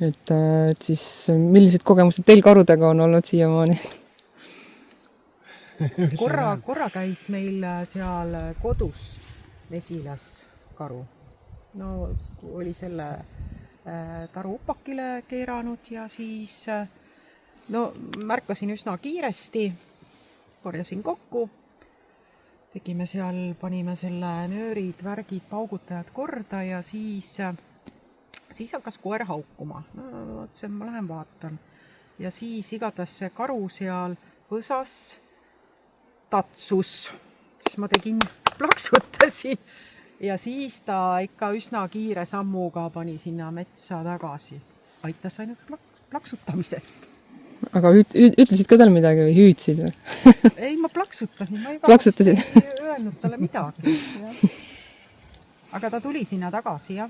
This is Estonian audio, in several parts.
Et siis millised kogemused teil karudega on olnud siiamaani? korra käis meil seal kodus mesilas karu. No oli selle taru upakile keeranud ja siis märkasin üsna kiiresti, korjasin kokku, tegime seal, panime selle nöörid, värgid, paugutajad korda ja siis hakkas koer haukuma. Mõtlesin, ma lähen vaatan. Ja siis igatahes see karu seal võsas, tatsus. Siis ma plaksutasin ja siis ta ikka üsna kiire sammuga pani sinna metsa tagasi. Aitas ainult plaksutamisest. Aga ütlesid ka tal midagi või hüüdsid või? Ei, ma plaksutasin. Ma plaksutasid? Ei öelnud talle midagi. Ja. Aga ta tuli sinna tagasi, jah.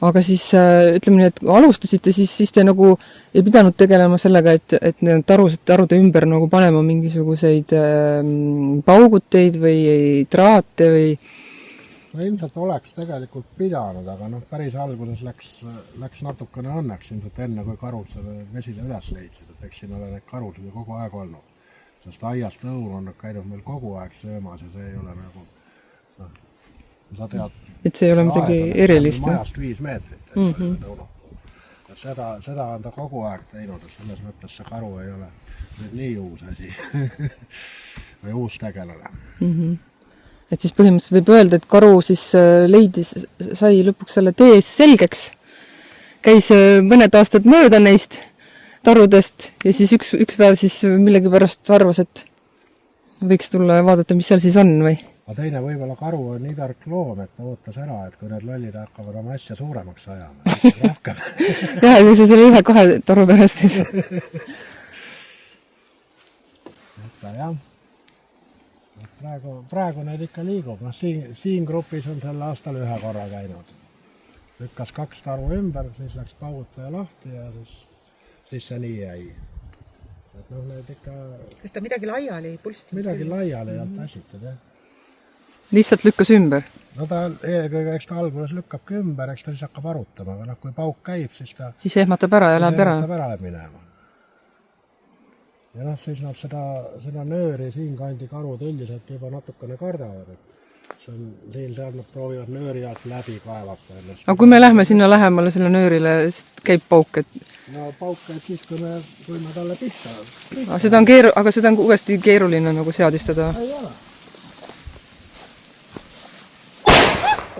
Aga siis ütleme nii, et kui alustasite, siis te nagu ei pidanud tegelema sellega, et need tarude ümber nagu panema mingisuguseid pauguteid või traate või? No ilmselt oleks tegelikult pidanud, aga päris alguses läks natukene õnneks ilmselt enne, kui karud selle mesile üles leidsid, et eks siin ole need karusid ju kogu aeg olnud. Sest aiast õun on nad käinud meil kogu aeg söömas ja see ei ole nagu, sa tead, et see ei ole midagi erilist. Majast 5 meetrit. Et seda on ta kogu aeg teinud, et selles mõttes see karu ei ole nii uus asi või uus tegelane. Et siis põhimõtteliselt võib öelda, et karu siis sai lõpuks selle tees selgeks. Käis mõned aastad mööda neist tarudest ja siis üks päev siis millegipärast arvas, et võiks tulla ja vaadata, mis seal siis on või? Aga teine võib-olla karu on nii tark loom, et ta ootas ära, et kui need lollid hakkavad oma asja suuremaks ajama, rohkem. Jah, kui see selle 1-2 taru pärast siis. Jah. Praegu need ikka liigub. Siin grupis on sel aastal 1 korra käinud. Lükkas 2 taru ümber, siis läks paugutaja lahti ja siis see nii jäi. Et need ikka... Kas ta midagi laiali pulsti? Midagi laiali ei olnud äsitud, jah. Lihtsalt lükkas ümber? No ta eelkõige, eks ta alguses lükkabki ümber, eks ta siis hakkab arutama, aga kui pauk käib, siis ta... Siis ehmatab ära ja läheb ära? Ehmatab ära läheb minema. Ja siis nad seda nööri siin kandi karud üldiselt juba natukene kardavad, et seal nad proovivad nööri alt läbi kaevata. Aga kui me lähme sinna lähemale selle nöörile, siis käib pauk, et... No pauk käib siis, kui me talle pihta. Aga seda on uuesti keeruline nagu seadistada? Ei ole.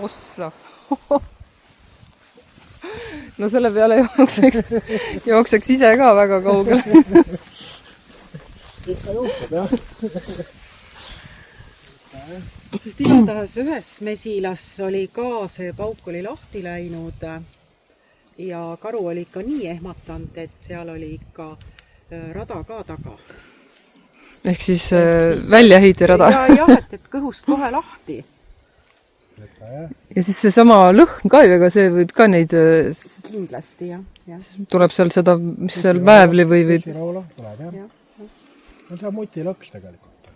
Ossa. No selle peale jookseks ise ka väga kaugele. Ikka juhtub, jah. Sest igatahes ühes mesilas oli ka see pauk oli lahti läinud ja karu oli ikka nii ehmatanud, et seal oli ikka rada ka taga. Ehk siis väljaheiterada. Jah, et kõhust kohe lahti. Ja siis see sama lõhn ka, ega see võib ka neid... Kindlasti, jah. Tuleb seal seda, mis seal väevli või... Sisiraulo tuleb, jah. No see on mutilõks tegelikult.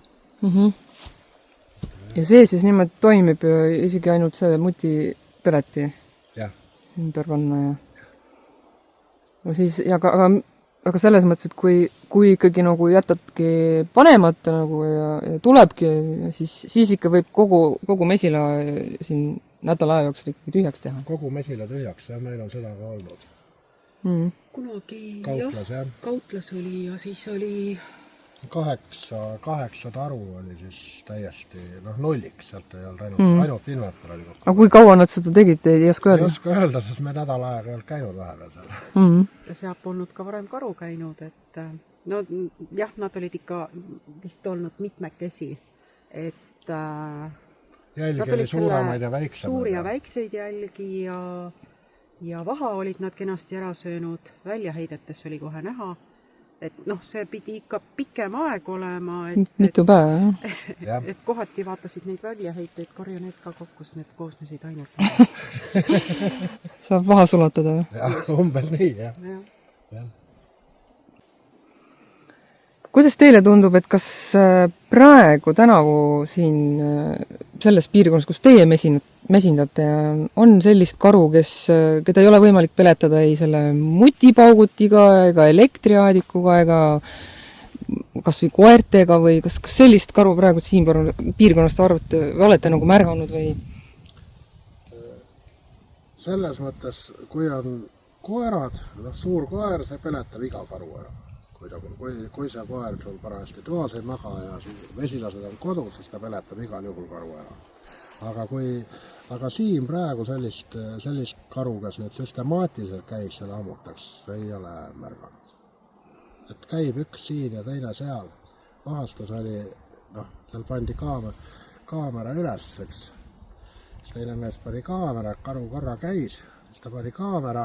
Ja see siis niimoodi toimib ju isegi ainult see mutipeleti ümber panna ja... No siis, aga selles mõttes, et kui ikkagi nagu jätadki panemata nagu ja tulebki, siis ikka võib kogu mesila siin nädala aja jooksul ikkagi tühjaks teha. Kogu mesila tühjaks, jah, meil on seda ka olnud. Kunagi, Kautlas oli ja siis oli... 8 taru oli siis täiesti, nulliks, sealt ei olnud ainult invertor oli kokku. Aga kui kaua nad seda tegid, ei oska öelda? Ei oska öelda, sest me nädal aega ei olnud käinud vahepeal seal. Ja sealt polnud ka varem karu käinud, et jah, nad olid ikka vist olnud mitmekesi, et jälgi oli suuremaid ja väiksemaid. Suuri ja väikseid jälgi ja vaha olid nad kenasti ära söönud, väljaheidetes oli kohe näha. Et see pidi ikka pikem aeg olema. Mitu päeva, jah. Et kohati vaatasid neid väljaheiteid, korja need ka kokku, need koosnesid ainult vahast. Saab vaha sulatada, jah? Jah, umbes nii, jah. Kuidas teile tundub, et kas praegu tänavu siin selles piirkonnas, kus teie mesindate, on sellist karu, keda ei ole võimalik peletada ei selle mutipaugutiga ega elektriaadikuga ega kas või koertega või kas sellist karu praegu siin piirkonnast arvate või olete nagu märganud või? Selles mõttes, kui on koerad, suur koer, see peletab iga karu ära. Kui see koer sul parajasti toas ei maga ja vesilased on kodus, siis ta peletab igal juhul karu ära. Aga siin praegu sellist karu, kes nüüd süstemaatiliselt käib seal ammutaks, ei ole märganud. Et käib üks siin ja teine seal. Vahastus oli, seal pandi kaamera üles, eks. Siis teine mees pani kaamera, karu korra käis, siis ta pani kaamera,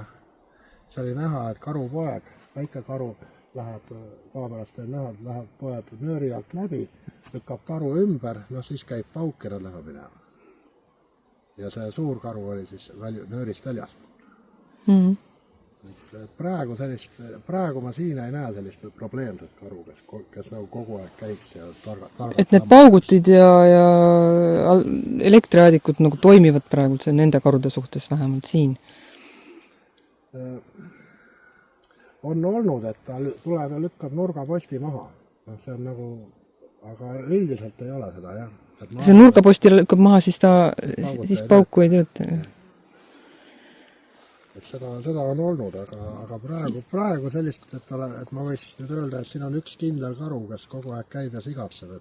siis oli näha, et karupoeg, väike karu läheb kaamerast näha, läheb poeb nööri alt läbi, lükkab karu ümber, siis käib pauk ja läheb minema. Ja see suur karu oli siis nöörist väljaspool. Praegu ma siin ei näe sellist probleemset karu, kes nagu kogu aeg käiks ja targalt. Et need paugutid ja elektriaadikud nagu toimivad praegu nende karude suhtes vähemalt siin? On olnud, et ta tuleb ja lükkab nurgaposti maha. See on nagu, aga üldiselt ei ole seda, jah. See nurgaposti lükkab maha, siis pauku ei tööta. Et seda on olnud, aga praegu sellist, et ma võiks nüüd öelda, et siin on üks kindel karu, kes kogu aeg käib ja sigatseb.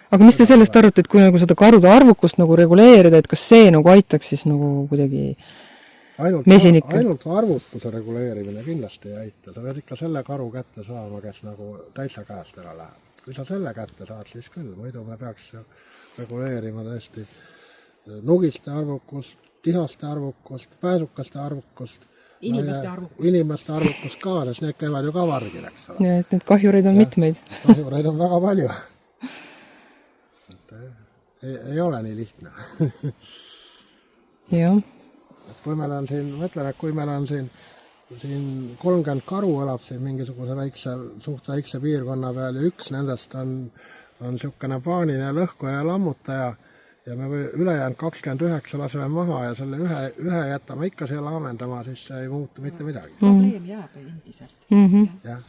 Aga mis te sellest arvate, et kui nagu seda karude arvukust nagu reguleerida, et kas see nagu aitaks siis nagu kuidagi mesinikke? Ainult arvukuse reguleerimine kindlasti ei aita. Sa pead ikka selle karu kätte saama, kes nagu täitsa käest ära läheb. Kui sa selle kätte saad, siis küll. Muidu me peaks reguleerima tõesti nugiste arvukust, tihaste arvukust, pääsukaste arvukust. Inimeste arvukust ka, sest need käivad ju ka vargil, eks ole. Ja, et need kahjureid on mitmeid. Kahjureid on väga palju. Ei ole nii lihtne. Jah. Kui meil on siin, ma ütlen, et kui meil on siin 30 karu elab siin mingisuguse suht väikse piirkonna peal ja üks nendest on niisugune paanine lõhkuja ja lammutaja ja me ülejäänud 29 laseme maha ja selle ühe jätame ikka seal aamendama, siis see ei muutu mitte midagi. Probleem jääb endiselt. Jah.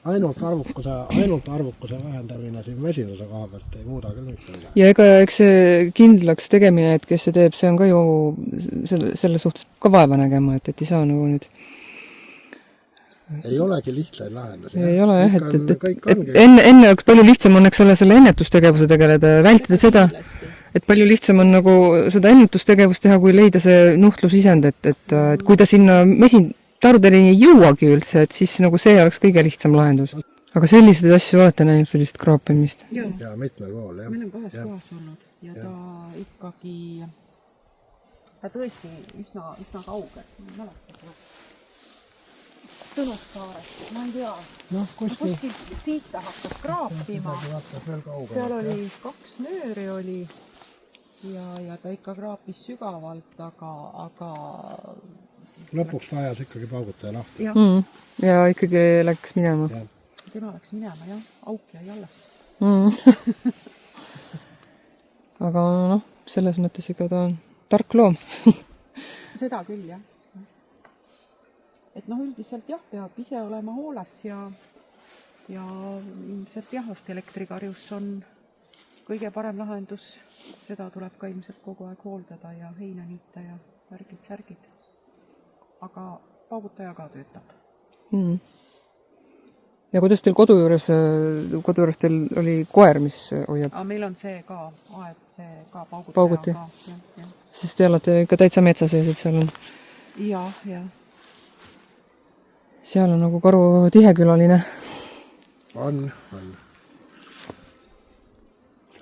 Ainult arvukuse vähendamine siin mesinduse koha pealt ei muuda küll mitte midagi. Ja eks see kindlaks tegemine, et kes see teeb, see on ka ju selle suhtes ka vaeva nägema, et ei saa nagu nüüd... Ei olegi lihtsaid lahendusi. Ei ole jah, et enne oleks palju lihtsam on, eks ole, selle ennetustegevuse tegeleda ja vältida seda, et palju lihtsam on nagu seda ennetustegevust teha, kui leida see nuhtlusisend, et kui ta sinna tarudeni ei jõuagi üldse, et siis nagu see oleks kõige lihtsam lahendus. Aga selliseid asju olete näinud, sellist kraapimist? Ja mitmel pool, jah. Meil on kahes kohas olnud ja ta ikkagi, ta tõesti üsna kauge. Tõnussaarest, ma ei tea. Kuskil siit ta hakkas kraapima. Seal oli 2 nööri oli ja ta ikka kraapis sügavalt, aga lõpuks vajas ikkagi paugutaja lahti. Ja ikkagi läks minema. Tema läks minema, jah. Auk jäi alles. Aga selles mõttes ikka ta on tark loom. Seda küll, jah. Et üldiselt jah, peab ise olema hooles ja ilmselt jahvast elektrikarjus on kõige parem lahendus. Seda tuleb ka ilmselt kogu aeg hooldada ja heina niita ja särgid. Aga paugutaja ka töötab. Ja kuidas teil kodu juures teil oli koer, mis hoiab? Meil on see ka, see ka paugutaja ka. Siis te olete ikka täitsa metsas ees, et seal on? Ja. Seal on nagu karu tihekülaline. On.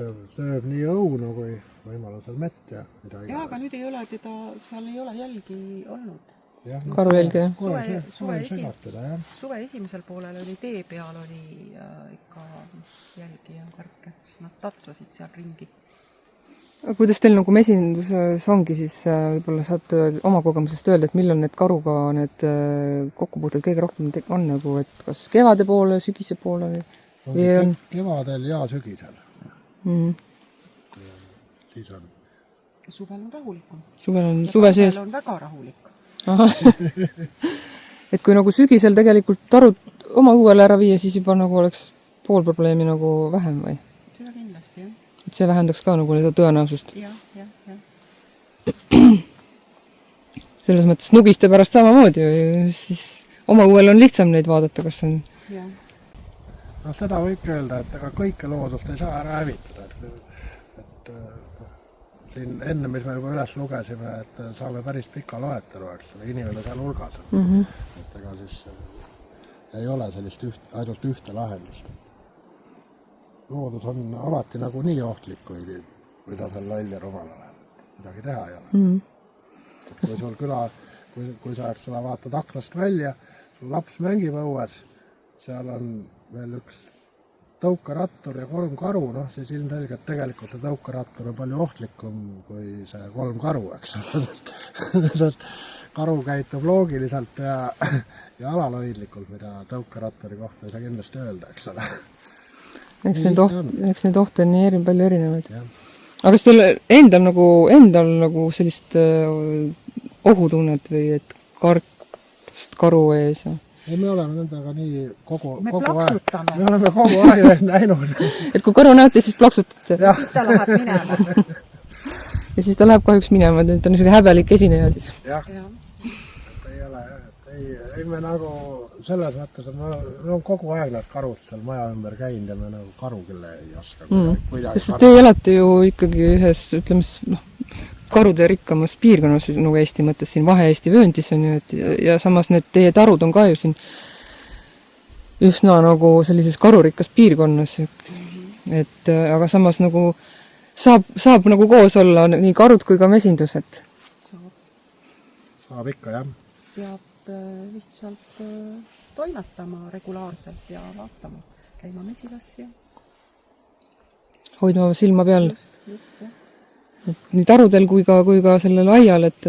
Sööb nii õunu kui võimalusel mett ja midagi. Aga nüüd ei ole teda, seal ei ole jälgi olnud. Karu jälgi, jah? Suve esimesel poolel oli tee peal oli ikka jälgi ja värke, siis nad tatsasid seal ringi. Kuidas teil nagu mesinduses ongi, siis võib-olla saate oma kogemusest öelda, et millal need karuga need kokkupuuted kõige rohkem on nagu, et kas kevade poole, sügise poole või on? Kevadel ja sügisel. siis on. Suvel on rahulikum. Suvel on suve sees. On väga rahulik. Et kui nagu sügisel tegelikult tarud oma õuele ära viia, siis juba nagu oleks pool probleemi nagu vähem või? Seda kindlasti, jah. Et see vähendaks ka nagu seda tõenäosust. Jah. Selles mõttes nugiste pärast samamoodi, siis oma õuel on lihtsam neid vaadata, kas on... Jah. No seda võibki öelda, et ega kõike loodust ei saa ära hävitada. Et siin enne, mis me juba üles lugesime, et saame päris pika loetelu, eks ole, inimene seal hulgas. Et ega siis ei ole sellist ainult ühte lahendust. Loodus on alati nagu nii ohtlik, kui ta seal loll ja rumal läheb. Midagi teha ei ole. Kui sul küla, kui sa vaatad aknast välja, sul laps mängib õues, seal on veel üks tõukarattur ja 3 karu, noh siis ilmselgelt tegelikult see tõukarattur on palju ohtlikum kui see 3 karu, eks ole. Karu käitub loogiliselt ja alalhoidlikult, mida tõukaratturi kohta ei saa kindlasti öelda, eks ole. Eks neid ohte on nii palju erinevaid. Aga kas teil endal nagu sellist ohutunnet või et kartust karu ees? Ei, me oleme nendega nii kogu aeg. Me oleme kogu aeg näinud. Et kui karu näete, siis plaksutate? Ja siis ta läheb minema. Ja siis ta läheb kahjuks minema, et ta on niisugune häbelik esineja siis. Jah. Ei ole, ei me nagu selles mõttes, et me on kogu aeg need karud seal maja ümber käinud ja me nagu karu küll ei oska. Sest te elate ju ikkagi ühes, ütleme, karude rikkamas piirkonnas nagu Eesti mõttes siin Vahe-Eesti vööndis on ju, et ja samas need teie tarud on ka ju siin üsna nagu sellises karurikkas piirkonnas. Et aga samas nagu saab nagu koos olla nii karud kui ka mesindused. Saab ikka, jah. Peab lihtsalt toimetama regulaarselt ja vaatama, käima mesilas ja... Hoidma silma peal. Et nii tarudel kui ka sellel aial, et...